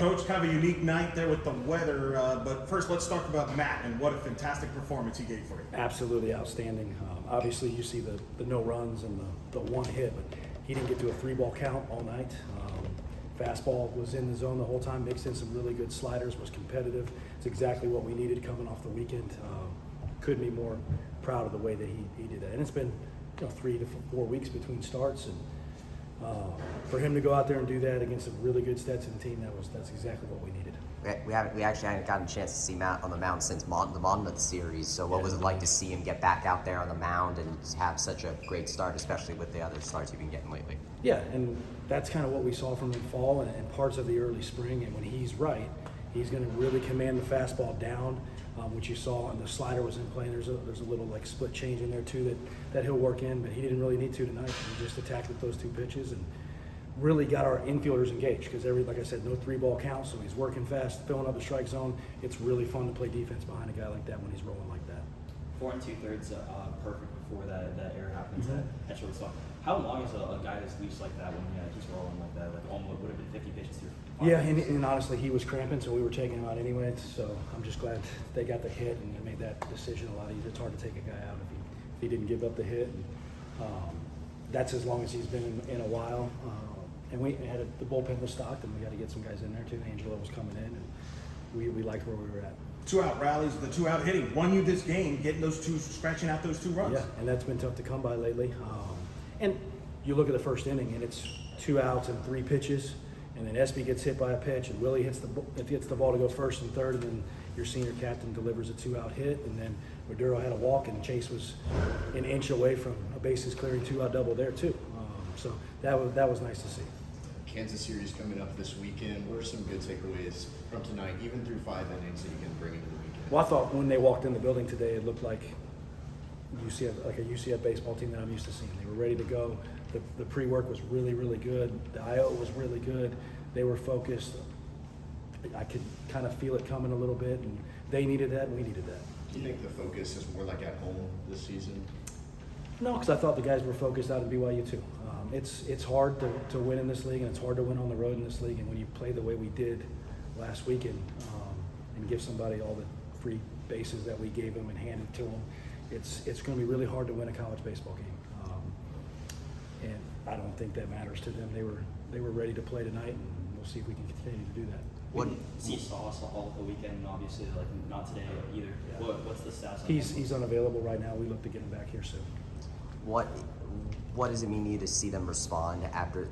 Coach, kind of a unique night there with the weather, but first let's talk about Matt and what a fantastic performance he gave for you. Absolutely outstanding. Obviously, you see the no runs and the one hit, but he didn't get to a 3-ball count all night. Fastball was in the zone the whole time, mixed in some really good sliders, was competitive. It's exactly what we needed coming off the weekend. Couldn't be more proud of the way that he did that. And it's been 3 to 4 weeks between starts, and for him to go out there and do that against a really good Stetson team, that's exactly what we needed. We actually hadn't gotten a chance to see Matt on the mound since the Monmouth series. So what was it like to see him get back out there on the mound and have such a great start, especially with the other starts you've been getting lately? Yeah, and that's kind of what we saw from him in fall and parts of the early spring. And when he's right, he's going to really command the fastball down, which you saw, and the slider was in play. There's a little like split change in there too that he'll work in, but he didn't really need to tonight. He just attacked with those 2 pitches and really got our infielders engaged because like I said, no 3-ball count, so he's working fast, filling up the strike zone. It's really fun to play defense behind a guy like that when he's rolling like that. 4 2/3 perfect before that error happens. That's really tough. How long is a guy that's loose like that when he's rolling like that? Like almost would have been 50 pitches through. Yeah, and honestly, he was cramping, so we were taking him out anyway. So I'm just glad they got the hit and they made that decision a lot easier. It's hard to take a guy out if he didn't give up the hit. And, that's as long as he's been in a while. And we had the bullpen was stocked, and we got to get some guys in there too. Angelo was coming in, and we liked where we were at. 2-out rallies, the 2-out hitting won you this game, getting scratching out those 2 runs. Yeah, and that's been tough to come by lately. And you look at the first inning, and it's 2 outs and 3 pitches, and then Espy gets hit by a pitch, and Willie hits the ball to go first and third, and then your senior captain delivers a 2-out hit, and then Maduro had a walk, and Chase was an inch away from a bases clearing 2-out double there too. So that was nice to see. Kansas series coming up this weekend. What are some good takeaways from tonight, even through 5 innings, that you can bring into the weekend? Well, I thought when they walked in the building today, it looked like UCF, like a UCF baseball team that I'm used to seeing. They were ready to go. The pre-work was really, really good. The I/O was really good. They were focused. I could kind of feel it coming a little bit, and they needed that, and we needed that. Do you think the focus is more like at home this season? No, because I thought the guys were focused out at BYU too. It's hard to win in this league, and it's hard to win on the road in this league. And when you play the way we did last weekend, and give somebody all the free bases that we gave them and hand it to them, it's going to be really hard to win a college baseball game. And I don't think that matters to them. They were ready to play tonight, and we'll see if we can continue to do that. What see Sauce all the weekend, obviously, like not today either. Yeah. What's the status? He's unavailable right now. We look to get him back here soon. What does it mean to you to see them respond after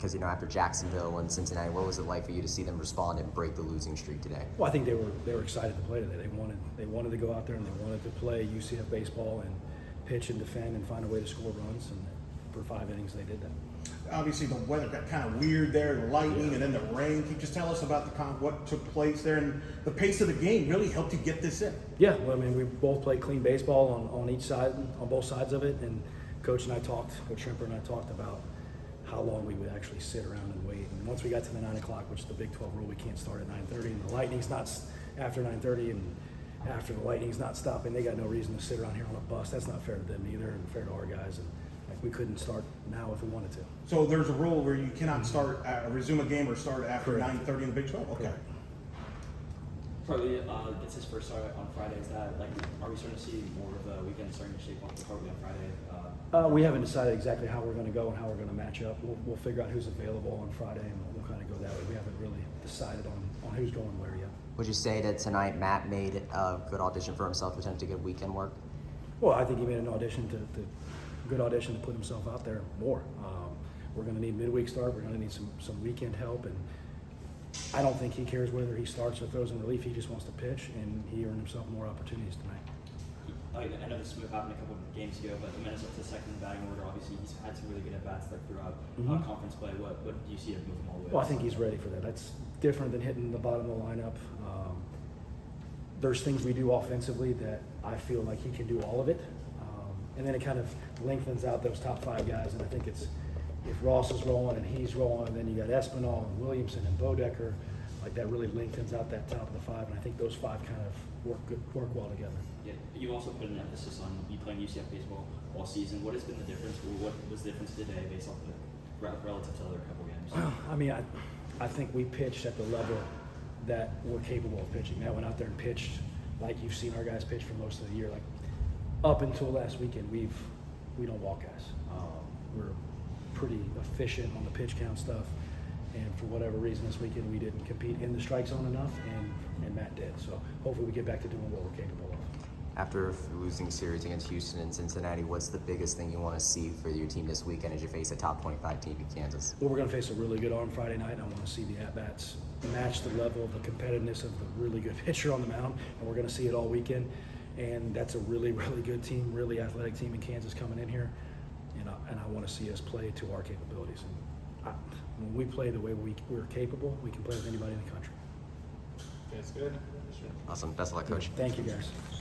Jacksonville and Cincinnati? What was it like for you to see them respond and break the losing streak today? Well, I think they were excited to play today. They wanted to go out there and they wanted to play UCF baseball and pitch and defend and find a way to score runs. And for 5 innings, they did that. Obviously, the weather got kind of weird there, the lightning and then the rain. Can you just tell us about what took place there, and the pace of the game really helped you get this in? Yeah, well, I mean, we both played clean baseball on each side, on both sides of it, and Coach and I talked, Coach Shrimper and I talked about how long we would actually sit around and wait. And once we got to the 9 o'clock, which is the Big 12 rule, we can't start at 9:30, and the Lightning's not after 9:30, and after the Lightning's not stopping, they got no reason to sit around here on a bus. That's not fair to them either, and fair to our guys. And like, we couldn't start now if we wanted to. So there's a rule where you cannot resume a game or start after Correct. 9:30 in the Big 12. Okay. Correct. Probably gets his first start on Friday. Is that like, are we starting to see more of the weekend starting to shape up probably on Friday? We haven't decided exactly how we're going to go and how we're going to match up. We'll figure out who's available on Friday, and we'll kind of go that way. We haven't really decided on who's going where yet. Would you say that tonight Matt made a good audition for himself to attempt to get weekend work? Well, I think he made an audition good audition to put himself out there more. We're going to need midweek start. We're going to need some weekend help, and I don't think he cares whether he starts or throws in relief. He just wants to pitch, and he earned himself more opportunities tonight. I know this move happened a couple of games ago, but the Minnesota second in batting order, obviously he's had some really good at-bats like throughout conference play. What do you see him moving all the way? Well, I think he's ready for that. That's different than hitting the bottom of the lineup. There's things we do offensively that I feel like he can do all of it. And then it kind of lengthens out those top 5 guys. And I think it's, if Ross is rolling and he's rolling, and then you got Espinal and Williamson and Bodecker, like that really lengthens out that top of the 5. And I think those 5 kind of work well together. Yeah, you also put an emphasis on you playing UCF baseball all season. What has been the difference, or what was the difference today based off the relative to other couple games? I mean, I think we pitched at the level that we're capable of pitching. Matt went out there and pitched like you've seen our guys pitch for most of the year. Like up until last weekend, we don't walk guys. We're pretty efficient on the pitch count stuff, and for whatever reason this weekend we didn't compete in the strike zone enough, and Matt did. So hopefully we get back to doing what we're capable of. After losing series against Houston and Cincinnati, what's the biggest thing you want to see for your team this weekend as you face a top 25 team in Kansas? Well, we're going to face a really good arm Friday night, and I want to see the at-bats match the level of the competitiveness of the really good pitcher on the mound, and we're going to see it all weekend. And that's a really, really good team, really athletic team in Kansas coming in here, and I want to see us play to our capabilities. And when we play the way we're capable, we can play with anybody in the country. That's good. Awesome. Best of luck, Coach. Thank you, guys.